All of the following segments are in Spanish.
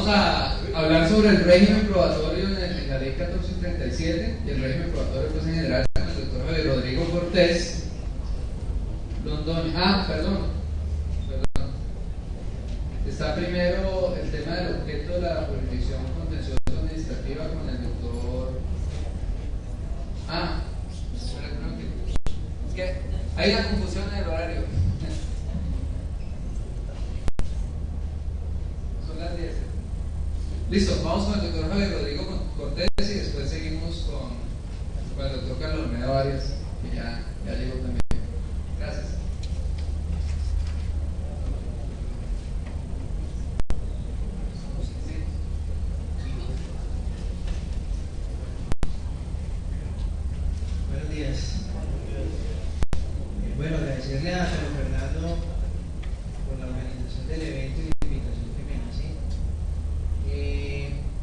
vamos a hablar sobre el régimen probatorio en la ley 1437 y el régimen probatorio pues, en general con el doctor Javier Rodrigo Cortés Londoño. Perdón. Está primero el tema del objeto de la jurisdicción contenciosa administrativa con el doctor. Es que hay una confusión en el horario. Son las 10. Listo, vamos con el doctor Javier Rodrigo Cortés y después seguimos con el doctor Carlos Olmedo Arias, que ya llegó también. Gracias. Buenos días. Bueno, agradecerle a Carlos Fernando por la organización del evento y la invitación que me hace.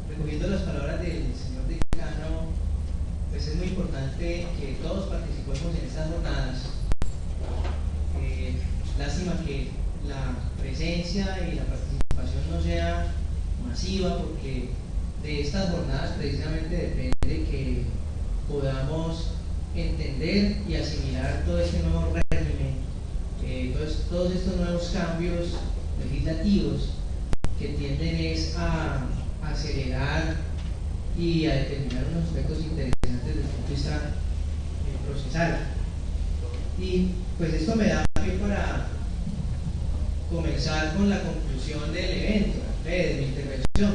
Recogiendo las palabras del señor decano, pues es muy importante que todos participemos en estas jornadas. Lástima que la presencia y la participación no sea masiva, porque de estas jornadas precisamente depende que podamos entender y asimilar todo este nuevo régimen, todos estos nuevos cambios legislativos que tienden es a acelerar y a determinar unos aspectos interesantes desde el punto de vista procesal. Y pues esto me da pie para comenzar con la conclusión del evento, de mi intervención,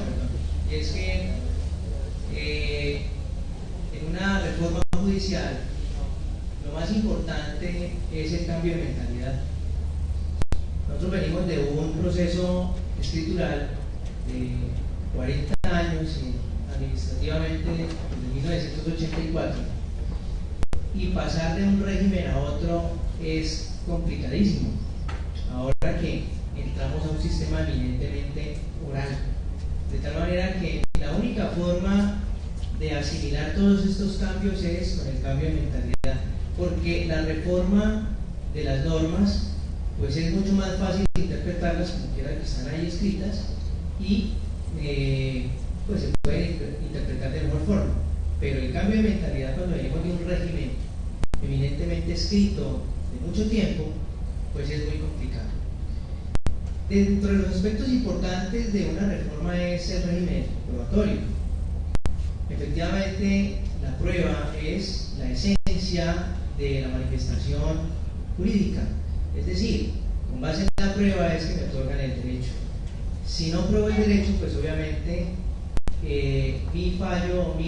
y es que en una reforma judicial lo más importante es el cambio de mentalidad. Nosotros venimos de un proceso escritural de 40 años administrativamente desde 1984, y pasar de un régimen a otro es complicadísimo ahora que entramos a un sistema eminentemente oral, de tal manera que la única forma de asimilar todos estos cambios es con el cambio de mentalidad, porque la reforma de las normas pues es mucho más fácil de interpretarlas como quiera que están ahí escritas y pues se pueden interpretar de mejor forma, pero el cambio de mentalidad cuando venimos de un régimen eminentemente escrito de mucho tiempo pues es muy complicado. Dentro de los aspectos importantes de una reforma es el régimen probatorio. Efectivamente, la prueba es la esencia de la manifestación jurídica, es decir, con base en la prueba es que me otorgan el derecho. Si no pruebo el derecho, pues obviamente mi fallo o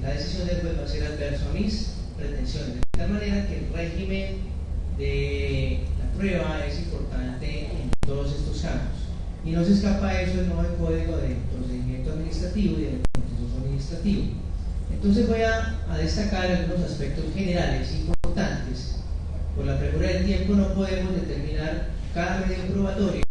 la decisión del juez va a ser adverso a mis pretensiones, de tal manera que el régimen de la prueba es importante en todos estos campos, y no se escapa a eso el nuevo código de procedimiento administrativo y de contencioso administrativo. Entonces voy a destacar algunos aspectos generales importantes. Por la premura del tiempo no podemos determinar cada medio probatorio,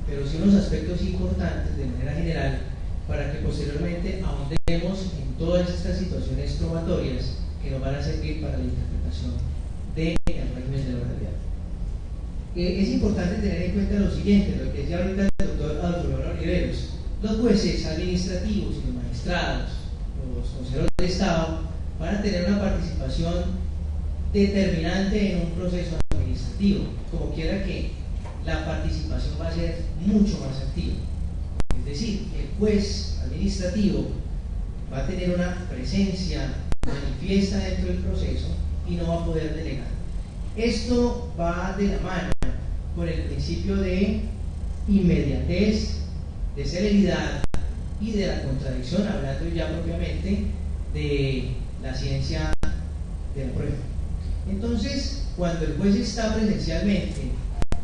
pero sí unos aspectos importantes de manera general para que posteriormente ahondemos en todas estas situaciones probatorias que nos van a servir para la interpretación del régimen de la oralidad. Es importante tener en cuenta lo siguiente, lo que decía ahorita el doctor Adolfo Oliveros: los jueces administrativos y los magistrados, los consejeros de Estado, van a tener una participación determinante en un proceso administrativo, como quiera que la participación va a ser mucho más activa. Es decir, el juez administrativo va a tener una presencia manifiesta dentro del proceso y no va a poder delegar. Esto va de la mano con el principio de inmediatez, de celeridad y de la contradicción, hablando ya propiamente de la ciencia de la prueba. Entonces, cuando el juez está presencialmente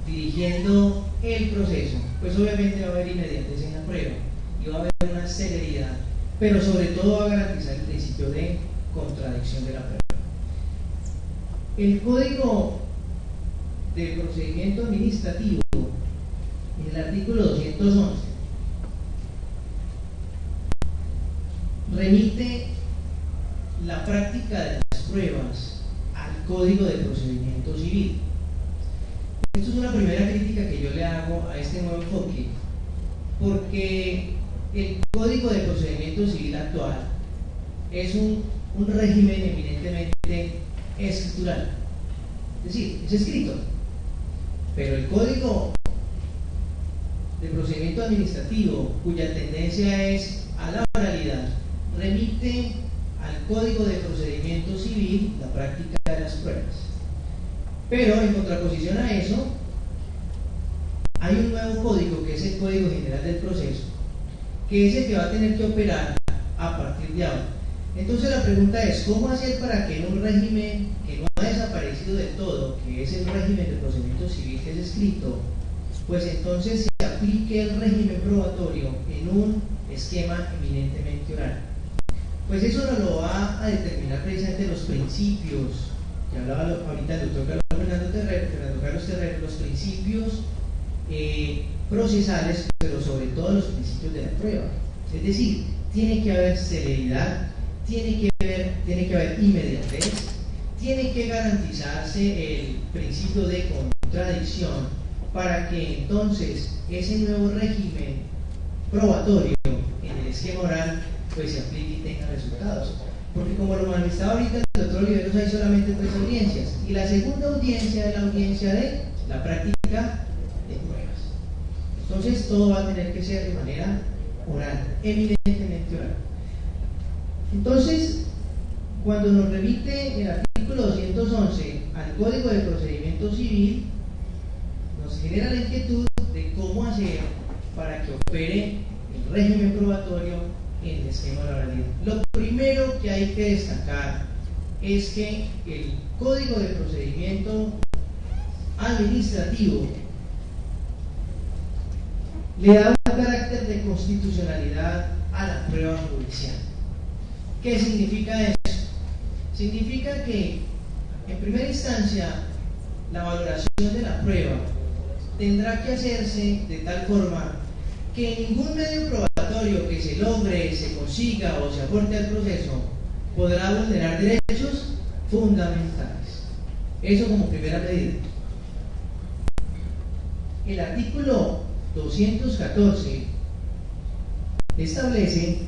dirigiendo el proceso, pues obviamente va a haber inmediatez en la prueba y va a haber una celeridad, pero sobre todo va a garantizar el principio de contradicción de la prueba. El Código de Procedimiento Administrativo, en el artículo 211, remite la práctica de las pruebas al Código de Procedimiento Civil. Esto es una primera crítica que yo le hago a este nuevo enfoque, porque el Código de Procedimiento Civil actual es un régimen eminentemente escritural, es decir, es escrito, pero el Código de Procedimiento Administrativo, cuya tendencia es a la oralidad, remite al Código de Procedimiento Civil la práctica de las pruebas. Pero en contraposición a eso, hay un nuevo código que es el Código General del Proceso, que es el que va a tener que operar a partir de ahora. Entonces la pregunta es, ¿cómo hacer para que en un régimen que no ha desaparecido del todo, que es el régimen de procedimiento civil que es escrito, pues entonces se aplique el régimen probatorio en un esquema eminentemente oral? Pues eso nos lo va a determinar precisamente los principios que hablaba ahorita el doctor Fernando Carlos Terrero, los principios procesales, pero sobre todo los principios de la prueba. Es decir, tiene que haber celeridad, tiene que haber inmediatez, tiene que garantizarse el principio de contradicción para que entonces ese nuevo régimen probatorio en el esquema oral pues se aplique y tenga resultados. Porque como lo manifestaba ahorita el doctor Oliveros, hay solamente 3 audiencias, y la segunda audiencia es la audiencia de la práctica de pruebas. Entonces todo va a tener que ser de manera oral, evidentemente oral. Entonces, cuando nos remite el artículo 211 al Código de Procedimiento Civil, nos genera la inquietud de cómo hacer para que opere el régimen probatorio en el esquema de la oralidad. Lo primero que hay que destacar es que el Código de Procedimiento Administrativo le da un carácter de constitucionalidad a la prueba judicial. ¿Qué significa eso? Significa que en primera instancia la valoración de la prueba tendrá que hacerse de tal forma que ningún medio probatorio que se logre, se consiga o se aporte al proceso podrá vulnerar derechos fundamentales. Eso como primera medida. El artículo 214 establece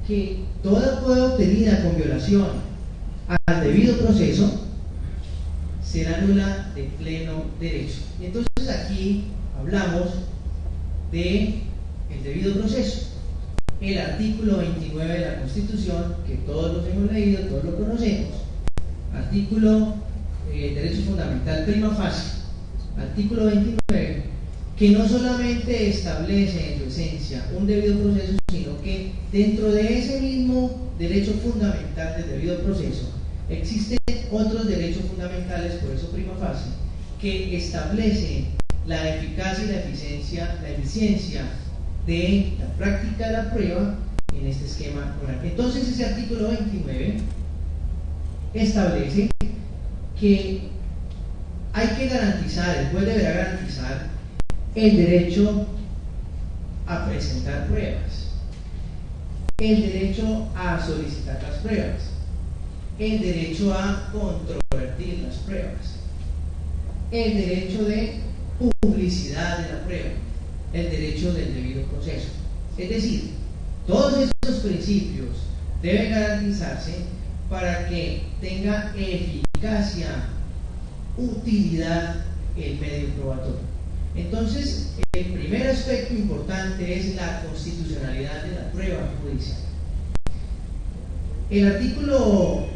que toda prueba obtenida con violación al debido proceso será nula de pleno derecho. Y entonces aquí hablamos de el debido proceso. El artículo 29 de la Constitución, que todos los hemos leído, todos lo conocemos, artículo derecho fundamental prima facie, artículo 29, que no solamente establece en su esencia un debido proceso, sino que dentro de ese mismo derecho fundamental del debido proceso existen otros derechos fundamentales, por eso prima facie, que establecen la eficacia y la eficiencia de la práctica de la prueba en este esquema oral. Entonces ese artículo 29 establece que hay que garantizar, el juez deberá garantizar el derecho a presentar pruebas, el derecho a solicitar las pruebas, el derecho a controvertir las pruebas, el derecho de publicidad de la prueba, el derecho del debido proceso. Es decir, todos estos principios deben garantizarse para que tenga eficacia, utilidad el medio probatorio. Entonces, el primer aspecto importante es la constitucionalidad de la prueba judicial. El artículo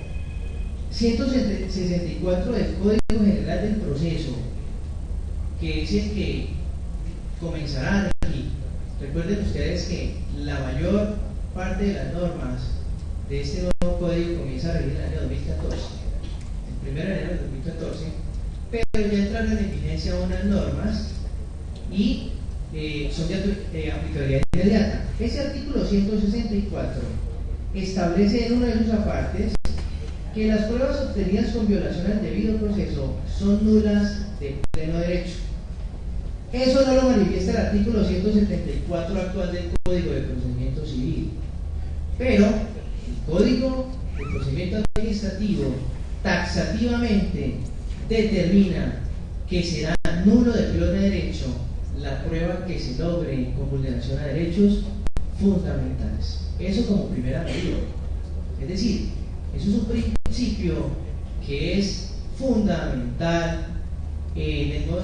164 del Código General del Proceso, que es el que comenzará aquí. Recuerden ustedes que la mayor parte de las normas de este nuevo código comienza a regir en el año 2014, el 1 de enero de 2014, pero ya entraron en vigencia unas normas y son de aplicabilidad inmediata. Ese artículo 164 establece en una de sus apartes que las pruebas obtenidas con violación al debido proceso son nulas de pleno derecho. Eso no lo manifiesta el artículo 174 actual del Código de Procedimiento Civil, pero el Código de Procedimiento Administrativo taxativamente determina que será nulo de pleno derecho la prueba que se logre con vulneración a derechos fundamentales. Eso como primera medida. Es decir, eso es un principio que es fundamental en el nuevo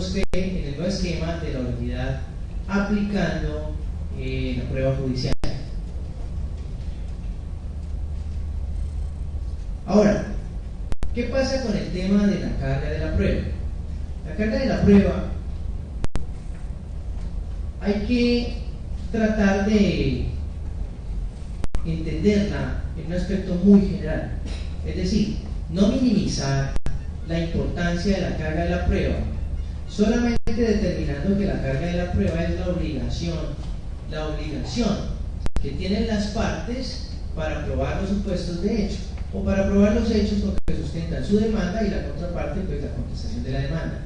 esquema de la oralidad aplicando la prueba judicial. Ahora, ¿qué pasa con el tema de la carga de la prueba? La carga de la prueba hay que tratar de entenderla en un aspecto muy general, es decir, no minimizar la importancia de la carga de la prueba, solamente determinando que la carga de la prueba es la obligación que tienen las partes para probar los supuestos de hecho o para probar los hechos con que sustentan su demanda y la contraparte, pues la contestación de la demanda.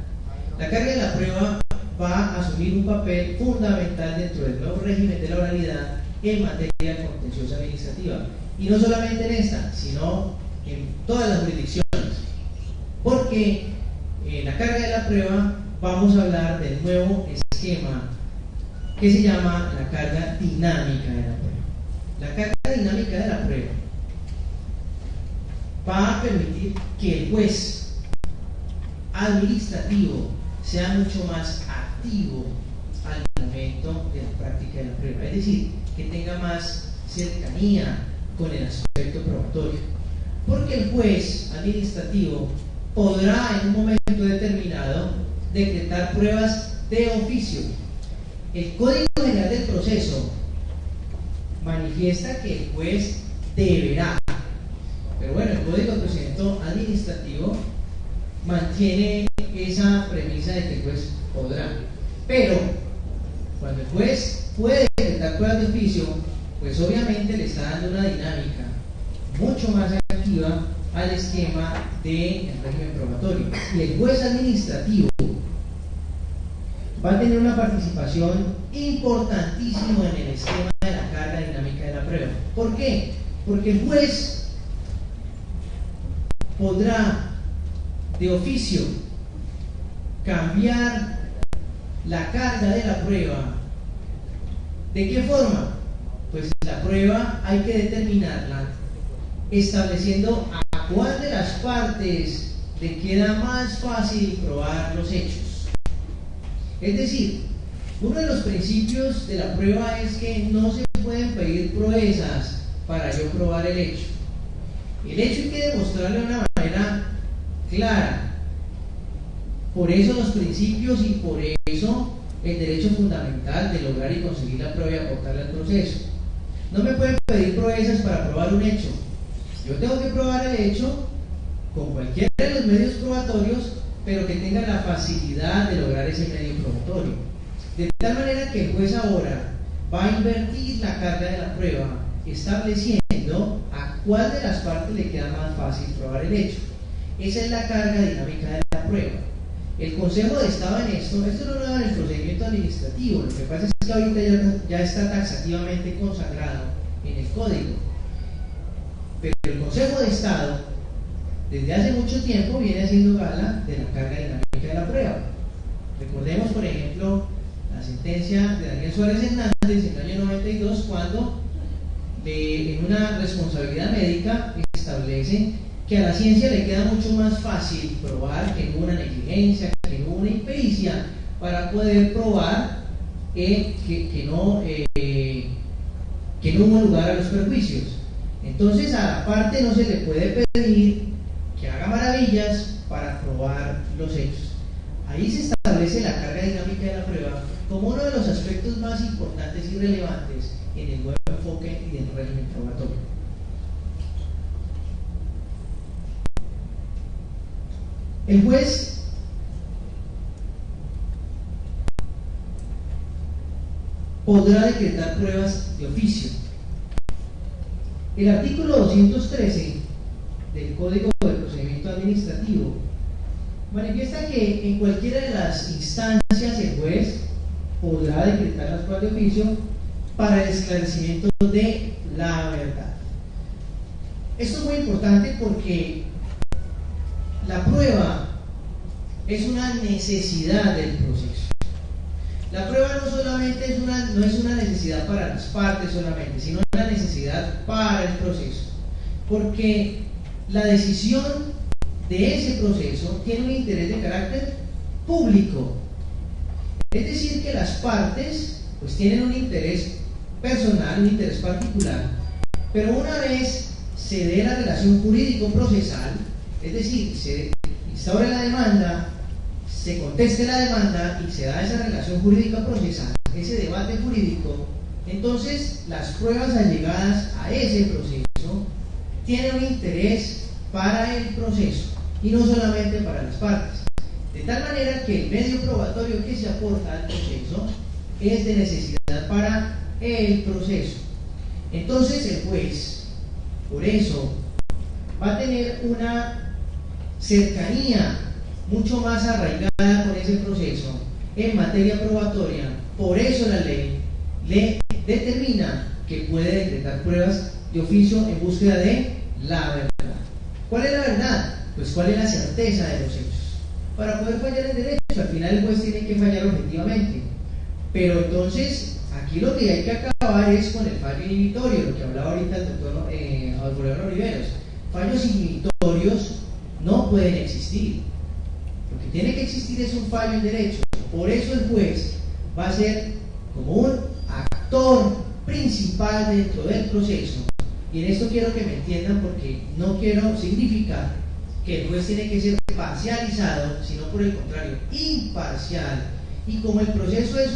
La carga de la prueba va a asumir un papel fundamental dentro del nuevo régimen de la oralidad en materia contenciosa administrativa, y no solamente en esta, sino en todas las jurisdicciones, porque en la carga de la prueba vamos a hablar del nuevo esquema que se llama la carga dinámica de la prueba. La carga dinámica de la prueba va a permitir que el juez administrativo sea mucho más activo al momento de la práctica de la prueba, es decir, que tenga más cercanía con el aspecto probatorio, porque el juez administrativo podrá en un momento determinado decretar pruebas de oficio. El Código General del Proceso manifiesta que el juez deberá, pero bueno, el Código de Procedimiento Administrativo mantiene esa premisa de que el juez podrá, pero cuando el juez puede decretar pruebas de oficio, pues obviamente le está dando una dinámica mucho más activa al esquema del régimen probatorio, y el juez administrativo va a tener una participación importantísima en el esquema de la carga dinámica de la prueba. ¿Por qué? Porque el juez podrá de oficio cambiar la carga de la prueba. ¿De qué forma? Pues la prueba hay que determinarla estableciendo a cuál de las partes le queda más fácil probar los hechos. Es decir, uno de los principios de la prueba es que no se pueden pedir proezas para yo probar el hecho. El hecho hay que demostrarlo de una manera clara. Por eso los principios y por eso el derecho fundamental de lograr y conseguir la prueba y aportarla al proceso. No me pueden pedir proezas para probar un hecho. Yo tengo que probar el hecho con cualquiera de los medios probatorios, pero que tenga la facilidad de lograr ese medio probatorio. De tal manera que el juez ahora va a invertir la carga de la prueba, estableciendo a cuál de las partes le queda más fácil probar el hecho. Esa es la carga dinámica de la prueba. El Consejo de Estado en esto no lo da en el procedimiento administrativo, lo que pasa es que ahorita ya está taxativamente consagrado en el Código. Pero el Consejo de Estado, desde hace mucho tiempo, viene haciendo gala de la carga dinámica de la prueba. Recordemos, por ejemplo, la sentencia de Daniel Suárez Hernández en el año 92, cuando en una responsabilidad médica establece que a la ciencia le queda mucho más fácil probar que no hubo una negligencia, que no hubo una impericia, para poder probar que no hubo lugar a los perjuicios. Entonces a la parte no se le puede pedir que haga maravillas para probar los hechos. Ahí se establece la carga dinámica de la prueba como uno de los aspectos más importantes y relevantes en el nuevo enfoque y del régimen probatorio. El juez podrá decretar pruebas de oficio. El artículo 213 del Código de Procedimiento Administrativo manifiesta que en cualquiera de las instancias el juez podrá decretar las pruebas de oficio para el esclarecimiento de la verdad. Esto es muy importante porque la prueba es una necesidad del proceso. La prueba no solamente no es una necesidad para las partes solamente, sino una necesidad para el proceso, porque la decisión de ese proceso tiene un interés de carácter público. Es decir, que las partes pues tienen un interés personal, un interés particular, pero una vez se dé la relación jurídico-procesal, es decir, se instaure la demanda, se conteste la demanda y se da esa relación jurídica procesal, ese debate jurídico, entonces las pruebas allegadas a ese proceso tienen un interés para el proceso y no solamente para las partes, de tal manera que el medio probatorio que se aporta al proceso es de necesidad para el proceso. Entonces el juez, por eso, va a tener una cercanía mucho más arraigada con ese proceso en materia probatoria. Por eso la ley le determina que puede decretar pruebas de oficio en búsqueda de la verdad. ¿Cuál es la verdad? Pues cuál es la certeza de los hechos. Para poder fallar en derecho, al final el juez tiene que fallar objetivamente. Pero entonces, aquí lo que hay que acabar es con el fallo inhibitorio, lo que hablaba ahorita el doctor Alfredo Riveros. Fallos inhibitorios no pueden existir. Lo que tiene que existir es un fallo en derecho. Por eso el juez va a ser como un actor principal dentro del proceso. Y en esto quiero que me entiendan, porque no quiero significar que el juez tiene que ser parcializado, sino por el contrario, imparcial. Y como el proceso es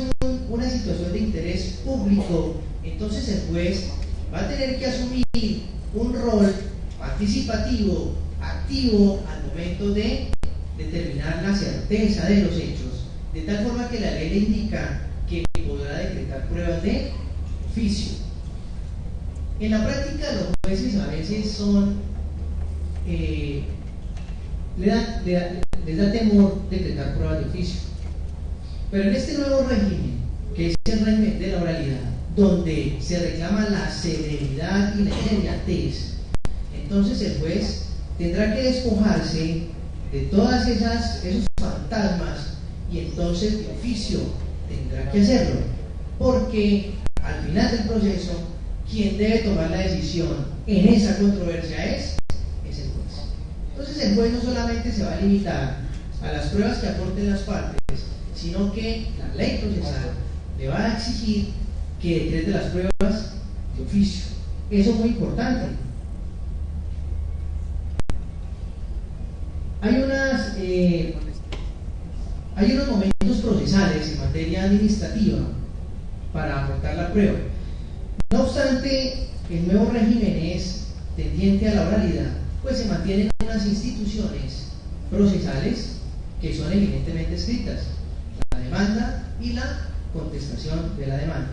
una situación de interés público, entonces el juez va a tener que asumir un rol participativo, activo, al momento de determinar la certeza de los hechos, de tal forma que la ley le indica que podrá decretar pruebas de oficio. En la práctica, los jueces a veces les da temor decretar pruebas de oficio. Pero en este nuevo régimen, que es el régimen de la oralidad, donde se reclama la celeridad y la inmediatez, entonces el juez tendrá que despojarse de todas esos fantasmas y entonces de oficio tendrá que hacerlo, porque al final del proceso quien debe tomar la decisión en esa controversia es el juez. Entonces el juez no solamente se va a limitar a las pruebas que aporten las partes, sino que la ley procesal le va a exigir que decrete las pruebas de oficio. Eso es muy importante. Hay unos momentos procesales en materia administrativa para aportar la prueba. No obstante, el nuevo régimen es tendiente a la oralidad, pues se mantienen unas instituciones procesales que son evidentemente escritas: la demanda y la contestación de la demanda.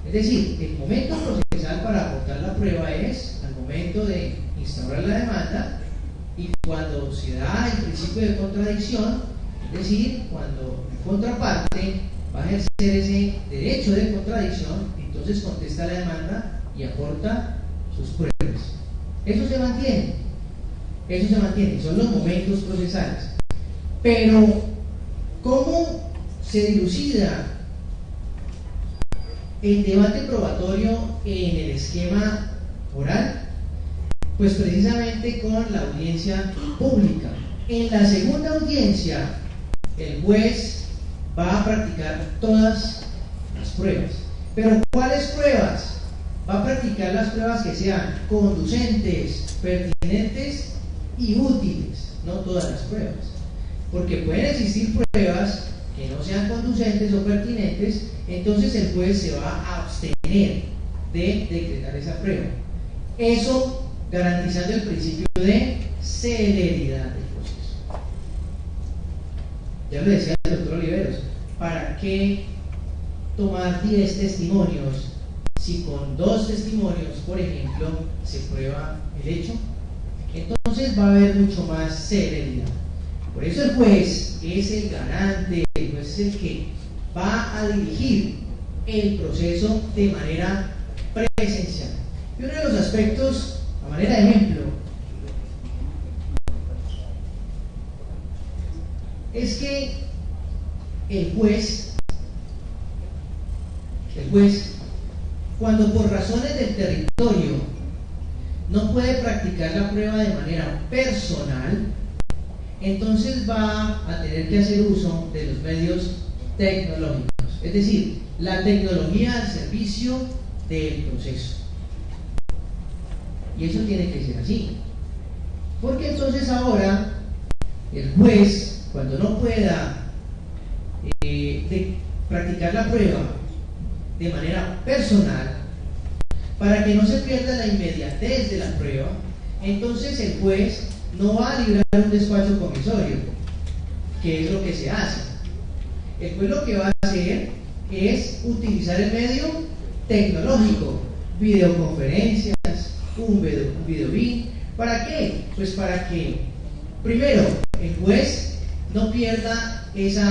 Es decir, el momento procesal para aportar la prueba es al momento de instaurar la demanda y cuando se da el principio de contradicción, es decir, cuando la contraparte va a ejercer ese derecho de contradicción, entonces contesta la demanda y aporta sus pruebas. Eso se mantiene, son los momentos procesales. Pero, ¿cómo se dilucida el debate probatorio en el esquema oral? Pues precisamente con la audiencia pública. En la segunda audiencia, el juez va a practicar todas las pruebas. ¿Pero cuáles pruebas? Va a practicar las pruebas que sean conducentes, pertinentes y útiles, no todas las pruebas. Porque pueden existir pruebas que no sean conducentes o pertinentes, entonces el juez se va a abstener de decretar esa prueba. Eso garantizando el principio de celeridad del proceso. Ya lo decía el doctor Oliveros, ¿para qué tomar 10 testimonios si con 2 testimonios, por ejemplo, se prueba el hecho? Entonces va a haber mucho más celeridad. Por eso el juez es el garante, el juez es el que va a dirigir el proceso de manera presencial. Y uno de los aspectos, a manera de ejemplo, es que el juez juez, cuando por razones del territorio no puede practicar la prueba de manera personal, entonces va a tener que hacer uso de los medios tecnológicos, es decir, la tecnología al servicio del proceso. Y eso tiene que ser así, porque entonces ahora el juez, cuando no pueda practicar la prueba de manera personal, para que no se pierda la inmediatez de la prueba, entonces el juez no va a librar un despacho comisorio, que es lo que se hace. El juez lo que va a hacer es utilizar el medio tecnológico, videoconferencias, un videolink. ¿Para qué? Pues para que, primero, el juez no pierda ese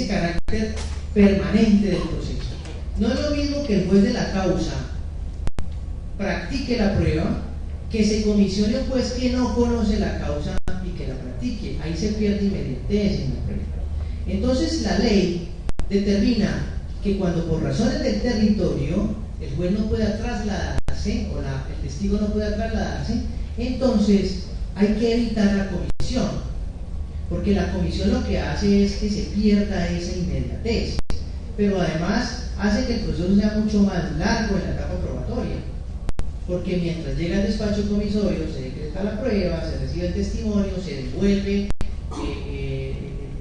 carácter permanente del proceso. No es lo mismo que el juez de la causa practique la prueba, que se comisione un juez que no conoce la causa y que la practique. Ahí se pierde inmediatez en la prueba. Entonces la ley determina que cuando por razones del territorio el juez no pueda trasladarse o el testigo no pueda trasladarse, entonces hay que evitar la comisión, porque la comisión lo que hace es que se pierda esa inmediatez, pero además hace que el proceso sea mucho más largo en la etapa probatoria, porque mientras llega el despacho comisorio se decreta la prueba, se recibe el testimonio, se devuelve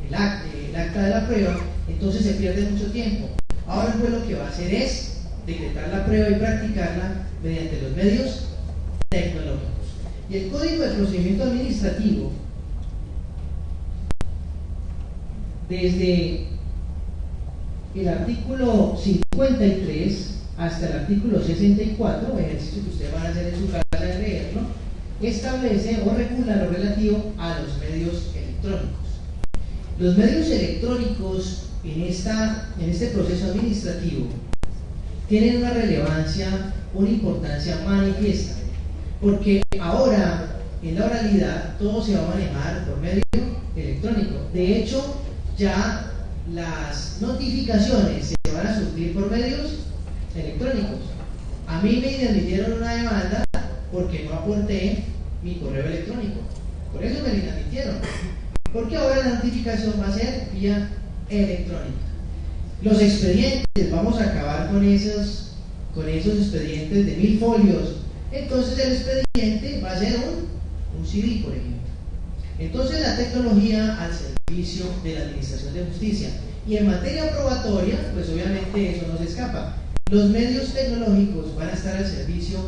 el acta de la prueba, entonces se pierde mucho tiempo. Ahora el juez lo que va a hacer es decretar la prueba y practicarla mediante los medios tecnológicos. Y el Código de Procedimiento Administrativo, desde el artículo 53 hasta el artículo 64, ejercicio que ustedes van a hacer en su casa de leerlo, establece o regula lo relativo a los medios electrónicos. Los medios electrónicos en este proceso administrativo tienen una relevancia, una importancia manifiesta, porque ahora en la oralidad todo se va a manejar por medio electrónico. De hecho, ya las notificaciones se van a surtir por medios electrónicos. A mí me inadmitieron una demanda porque no aporté mi correo electrónico, por eso me lo inadmitieron, porque ahora la notificación va a ser vía electrónica. Los expedientes, vamos a acabar con esos expedientes de 1000 folios. Entonces el expediente va a ser un CD, por ejemplo. Entonces la tecnología al servicio de la Administración de Justicia. Y en materia probatoria, pues obviamente eso no se escapa. Los medios tecnológicos van a estar al servicio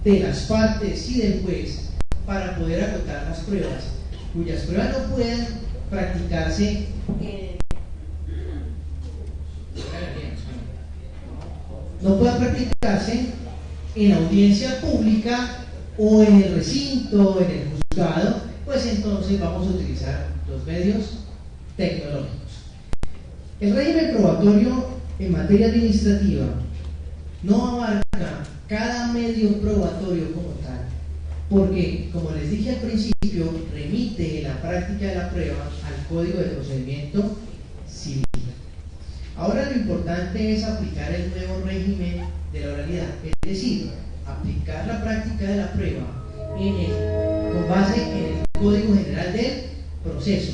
de las partes y del juez para poder acotar las pruebas, cuyas pruebas no pueden practicarse en audiencia pública o en el recinto, en el juzgado, pues entonces vamos a utilizar los medios tecnológicos. El régimen probatorio en materia administrativa no abarca cada medio probatorio como tal, porque, como les dije al principio, remite la práctica de la prueba al Código de Procedimiento Civil. Ahora lo importante es aplicar el nuevo régimen de la oralidad, es decir, aplicar la práctica de la prueba con base en el Código General del Proceso,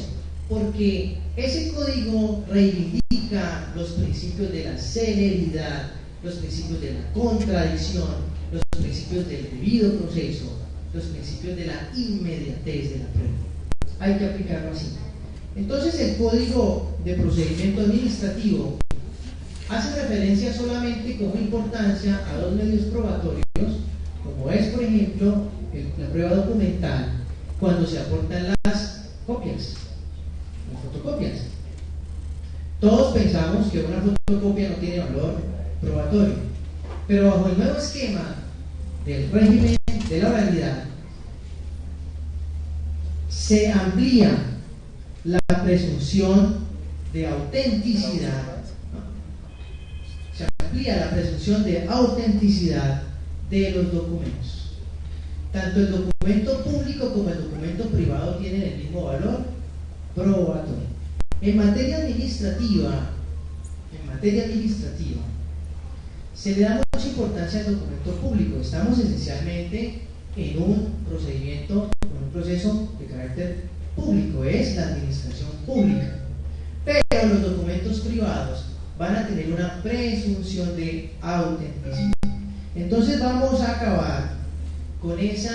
porque ese código reivindica los principios de la celeridad, los principios de la contradicción, los principios del debido proceso, los principios de la inmediatez de la prueba. Hay que aplicarlo así. Entonces el Código de Procedimiento Administrativo hace referencia solamente como importancia a dos medios probatorios, como es, por ejemplo, la prueba documental, cuando se aportan las copias, las fotocopias. Todos pensamos que una fotocopia no tiene valor probatorio, pero bajo el nuevo esquema del régimen de la oralidad se amplía la presunción de autenticidad, se amplía la presunción de autenticidad de los documentos. Tanto el documento público como el documento privado tienen el mismo valor probatorio. En materia administrativa, en materia administrativa se le da mucha importancia al documento público. Estamos esencialmente en un procedimiento, en un proceso de carácter público, es la administración pública. Pero los documentos privados van a tener una presunción de autenticidad. Entonces vamos a acabar con ese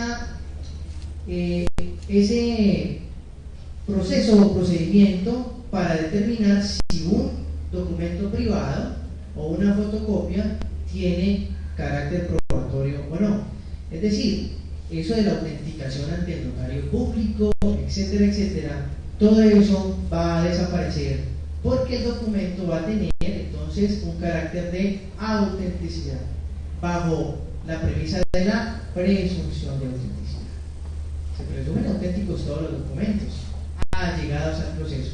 proceso o procedimiento para determinar si un documento privado o una fotocopia tiene carácter probatorio o no. Es decir, eso de la autenticación ante el notario público, etcétera, etcétera, todo eso va a desaparecer porque el documento va a tener entonces un carácter de autenticidad bajo la premisa de la presunción de autenticidad. Se presumen auténticos todos los documentos allegados al proceso.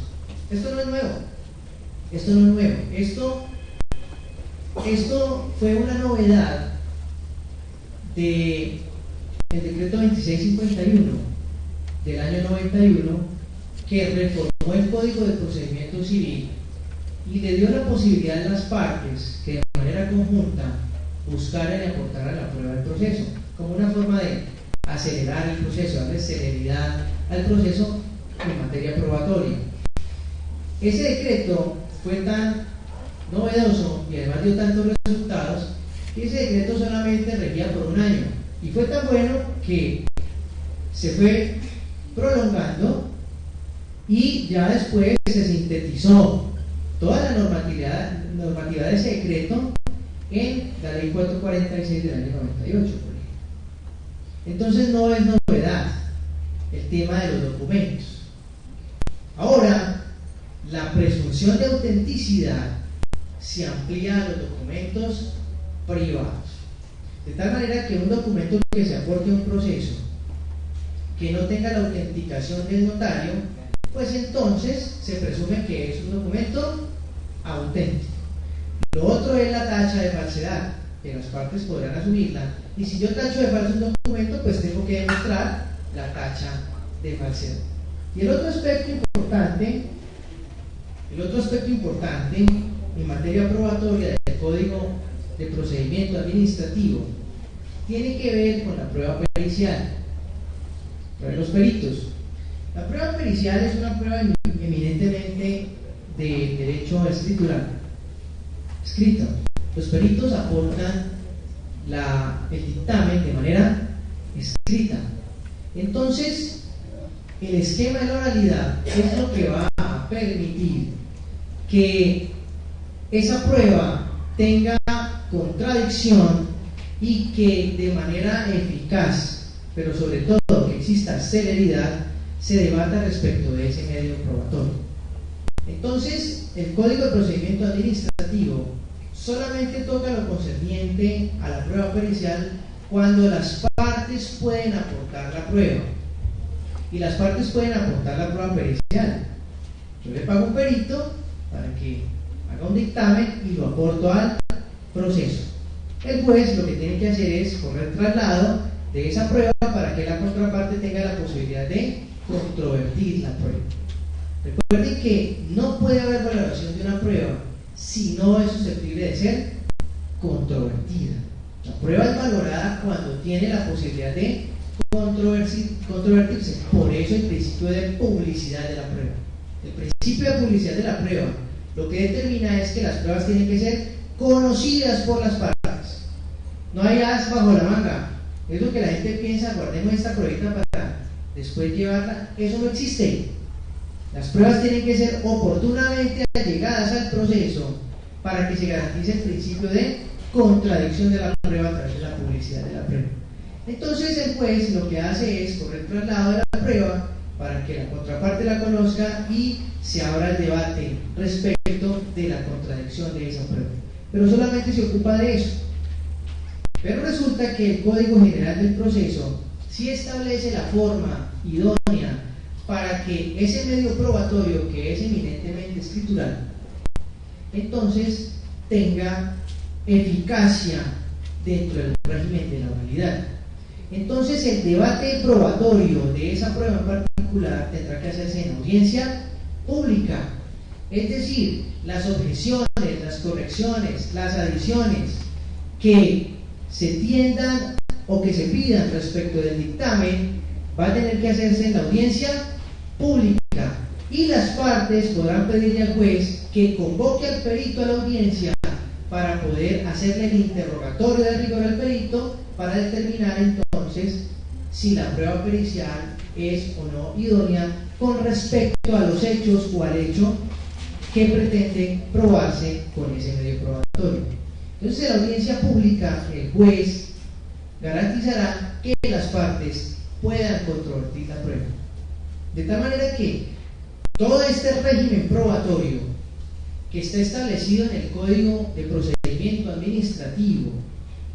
Esto no es nuevo. Esto fue una novedad del decreto 2651 del año 91, que reformó el Código de Procedimiento Civil y le dio la posibilidad a las partes que de manera conjunta buscaran y aportaran la prueba del proceso, como una forma de acelerar el proceso, darle celeridad al proceso en materia probatoria. Ese decreto fue tan novedoso y además dio tantos resultados que ese decreto solamente regía por un año, y fue tan bueno que se fue prolongando y ya después se sintetizó toda la normatividad de ese decreto en la ley 446 del año 98. Entonces no es novedad el tema de los documentos. Ahora, la presunción de autenticidad se amplía a los documentos privados, de tal manera que un documento que se aporte a un proceso que no tenga la autenticación del notario, pues entonces se presume que es un documento auténtico. Lo otro es la tacha de falsedad, que las partes podrán asumirla, y si yo tacho de falso un documento, pues tengo que demostrar la tacha de falsedad. Y el otro aspecto importante en materia probatoria del Código de Procedimiento Administrativo tiene que ver con la prueba pericial. Para los peritos, la prueba pericial es una prueba eminentemente de derecho escritural, escrita. Los peritos aportan el dictamen de manera escrita. Entonces, el esquema de la oralidad es lo que va a permitir que esa prueba tenga contradicción y que de manera eficaz, pero sobre todo que exista celeridad, se debata respecto de ese medio probatorio. Entonces, el Código de Procedimiento Administrativo solamente toca lo concerniente a la prueba pericial cuando las partes pueden aportar la prueba. Y las partes pueden aportar la prueba pericial. Yo le pago a un perito para que haga un dictamen y lo aporto al proceso. El juez lo que tiene que hacer es correr traslado de esa prueba para que la contraparte tenga la posibilidad de controvertir la prueba. Recuerden que no puede haber valoración de una prueba si no es susceptible de ser controvertida. La prueba es valorada cuando tiene la posibilidad de controvertirse. Por eso el principio de publicidad de la prueba. El principio de publicidad de la prueba lo que determina es que las pruebas tienen que ser conocidas por las partes. No hay as bajo la manga. Es lo que la gente piensa, guardemos esta pruebita para después llevarla. Eso no existe. Las pruebas tienen que ser oportunamente allegadas al proceso para que se garantice el principio de contradicción de la prueba a través de la publicidad de la prueba. Entonces el juez lo que hace es correr traslado de la prueba para que la contraparte la conozca y se abra el debate respecto de la contradicción de esa prueba. Pero solamente se ocupa de eso. Pero resulta que el Código General del Proceso sí establece la forma idónea para que ese medio probatorio, que es eminentemente escritural, entonces tenga eficacia dentro del régimen de la oralidad. Entonces el debate probatorio de esa prueba en particular tendrá que hacerse en audiencia pública, Es decir, las objeciones, las correcciones, las adiciones que se tiendan o que se pidan respecto del dictamen va a tener que hacerse en la audiencia pública y las partes podrán pedirle al juez que convoque al perito a la audiencia para poder hacerle el interrogatorio de rigor al perito para determinar entonces si la prueba pericial es o no idónea con respecto a los hechos o al hecho que pretende probarse con ese medio probatorio. Entonces, en la audiencia pública, el juez garantizará que las partes puedan controvertir la prueba. De tal manera que todo este régimen probatorio que está establecido en el Código de Procedimiento Administrativo,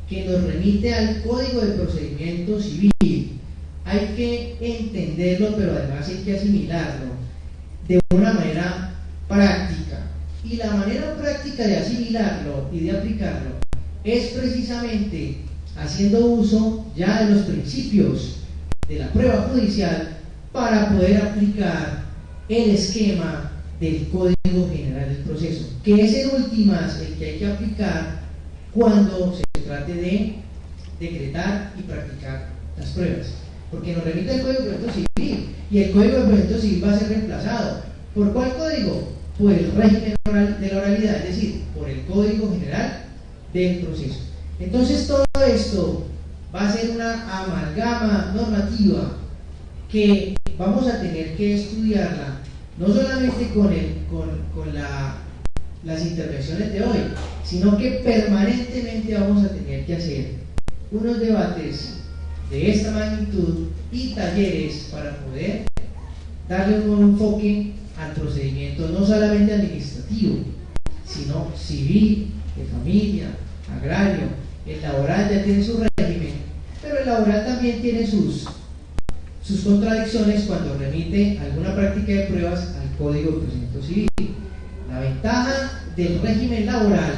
que nos remite al Código de Procedimiento Civil, hay que entenderlo, pero además hay que asimilarlo de una manera práctica. Y la manera práctica de asimilarlo y de aplicarlo es precisamente haciendo uso ya de los principios de la prueba judicial para poder aplicar el esquema del Código General del Proceso, que es en últimas el que hay que aplicar cuando se trate de decretar y practicar las pruebas, porque nos remite el Código de Procedimiento Civil, y el Código de Procedimiento Civil va a ser reemplazado ¿por cuál código? Por el régimen de la oralidad, es decir, por el Código General del Proceso. Entonces todo esto va a ser una amalgama normativa que vamos a tener que estudiarla no solamente con las intervenciones de hoy, sino que permanentemente vamos a tener que hacer unos debates de esta magnitud y talleres para poder darle un nuevo enfoque al procedimiento, no solamente administrativo, sino civil, de familia, agrario. El laboral ya tiene su régimen, pero el laboral también tiene sus contradicciones cuando remite alguna práctica de pruebas al Código de Procedimiento Civil. La ventaja del régimen laboral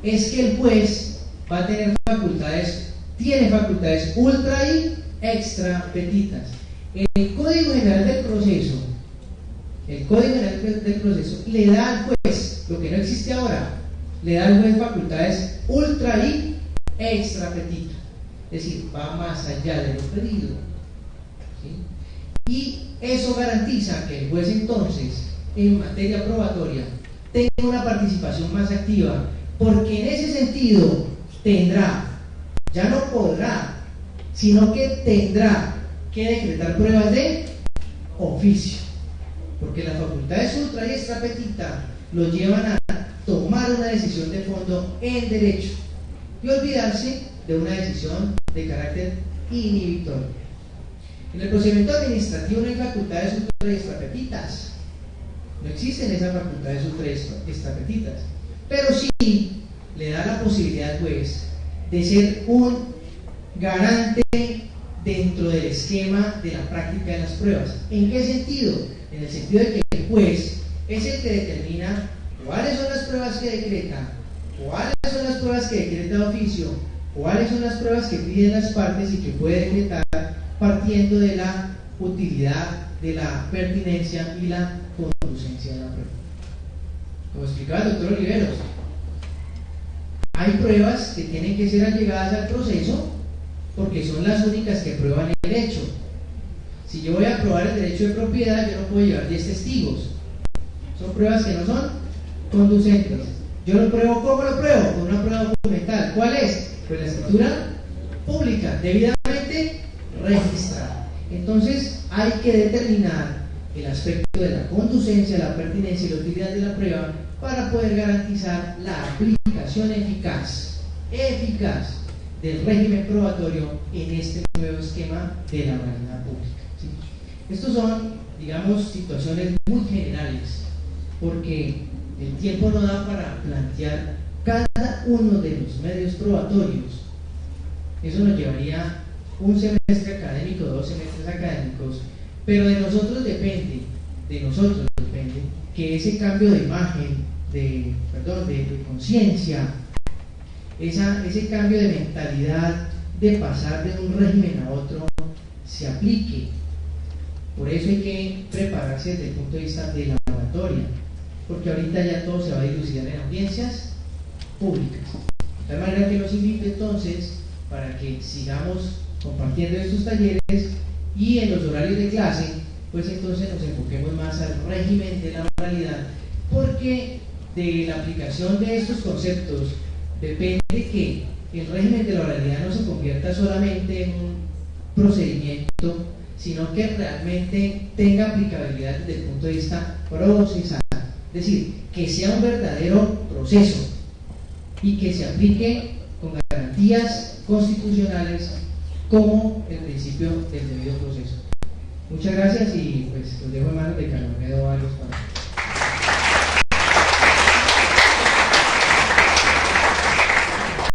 es que el juez va a tener tiene facultades ultra y extra petitas. El Código General del Proceso le da al juez, lo que no existe ahora, le da al juez facultades ultra y extra petitas, es decir, va más allá de lo pedido, ¿sí? Y eso garantiza que el juez entonces, en materia probatoria, tenga una participación más activa, porque en ese sentido tendrá, ya no podrá, sino que tendrá que decretar pruebas de oficio, porque las facultades ultra y extra petita lo llevan a tomar una decisión de fondo en derecho y olvidarse de una decisión de carácter inhibitorio. En el procedimiento administrativo no hay facultades ultra y extra petitas, no existen esas facultades ultra y extra petitas, pero sí le da la posibilidad al juez de ser un garante dentro del esquema de la práctica de las pruebas. ¿En qué sentido? En el sentido de que el juez es el que determina cuáles son las pruebas que decreta, cuáles son las pruebas que decreta de oficio, cuáles son las pruebas que piden las partes y que puede decretar partiendo de la utilidad, de la pertinencia y la conducencia de la prueba. Como explicaba el doctor Oliveros, hay pruebas que tienen que ser allegadas al proceso porque son las únicas que prueban el hecho. Si yo voy a probar el derecho de propiedad, yo no puedo llevar 10 testigos. Son pruebas que no son conducentes. Yo lo pruebo, ¿cómo lo pruebo? Con una prueba documental. ¿Cuál es? Pues la escritura pública, debidamente registrada. Entonces hay que determinar el aspecto de la conducencia, la pertinencia y la utilidad de la prueba para poder garantizar la aplicación eficaz del régimen probatorio en este nuevo esquema de la oralidad pública, ¿sí? Estos son, digamos, situaciones muy generales, porque el tiempo no da para plantear cada uno de los medios probatorios. Eso nos llevaría un semestre académico, 2 semestres académicos, pero de nosotros depende que ese cambio de imagen, de conciencia, ese cambio de mentalidad de pasar de un régimen a otro se aplique. Por eso hay que prepararse desde el punto de vista de la oratoria. porque ahorita ya todo se va a dilucidar en audiencias públicas. De tal manera que los invito entonces para que sigamos compartiendo estos talleres y en los horarios de clase, pues entonces nos enfoquemos más al régimen de la oralidad, porque de la aplicación de estos conceptos depende que el régimen de la oralidad no se convierta solamente en un procedimiento, sino que realmente tenga aplicabilidad desde el punto de vista procesal, es decir, que sea un verdadero proceso y que se aplique con garantías constitucionales como el principio del debido proceso. Muchas gracias y pues los dejo en manos de Carlos Almedo Arias para